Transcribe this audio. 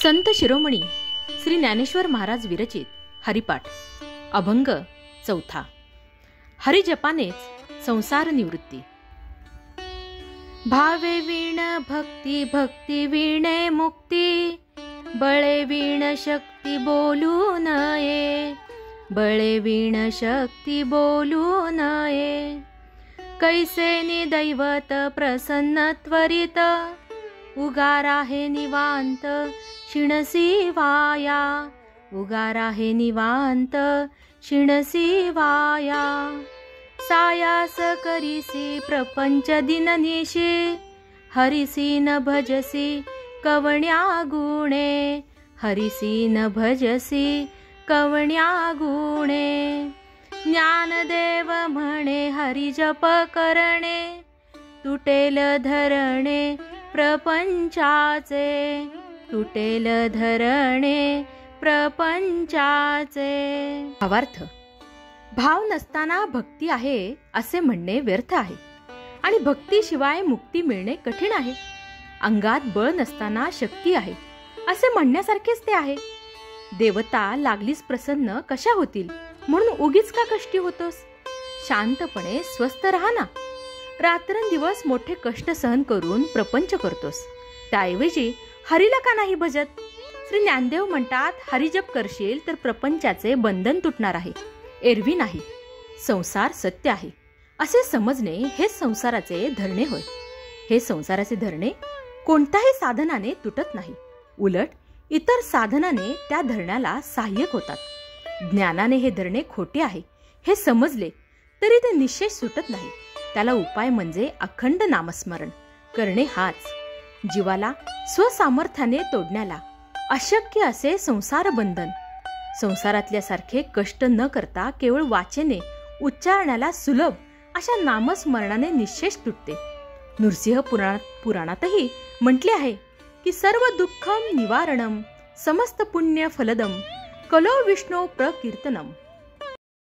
संत शिरोमणी श्री ज्ञानेश्वर महाराज विरचित हरिपाठ अभंग चौथा। हरिजपानेच संसार निवृत्ती। भावे वीण भक्ती, भक्ती वीणे मुक्ती, बळे वीण शक्ती बोलू नये, बळे वीण शक्ती बोलू नये। कैसे निदैवत प्रसन्न त्वरित, उगारा हे निवांत शिणसी वाया, उगारा हे निवांत शिणसी वाया। सायास करिसी प्रपंच दिननिशी, हरिसी न भजसी कवण्या गुणे, हरिसी न भजसी कवण्या गुणे। ज्ञानदेव म्हणे हरिजप करणे, तुटेल धरणे प्रपंचाचे, तुटेल धरणे प्रपंचाचे। भावार्थ, भाव नसताना भक्ती आहे असे म्हणणे व्यर्थ आहे आणि भक्तीशिवाय मुक्ती मिळणे कठीण आहे। अंगात बळ नसताना शक्ती आहे असे म्हणण्यासारखेच ते आहे। देवता लागलीच प्रसन्न कशा होतील म्हणून उगीच का कष्टी होतोस? शांतपणे स्वस्थ राहा ना। रात्रंदिवस मोठे कष्ट सहन करून प्रपंच करतोस, त्याऐवजी हरीला का नाही भजत? श्री ज्ञानदेव म्हणतात, हरिजप करशील तर प्रपंचाचे बंधन तुटणार आहे, एरवी नाही। संसार सत्य आहे असे समजणे हेच संसाराचे धरणे होय। हे संसाराचे धरणे कोणत्याही साधनाने तुटत नाही, उलट इतर साधनाने त्या धरण्याला सहाय्यक होतात। ज्ञानाने हे धरणे खोटे आहे हे समजले तरी ते निश्चेष सुटत नाही। त्याला उपाय म्हणजे अखंड नामस्मरण करणे हाच। जीवाला स्वसामर्थ्याने तोडण्याला अशक्य असे संसार बंधन, संसारातल्यासारखे कष्ट न करता केवळ वाचेने उच्चारण्याला सुलभ अशा नामस्मरणाने निश्चेष तुटते। नृसिंह पुराणातही म्हटले आहे की सर्व दुःखम निवारणम, समस्त पुण्य फलदम, कलो विष्णू प्रकीर्तनम।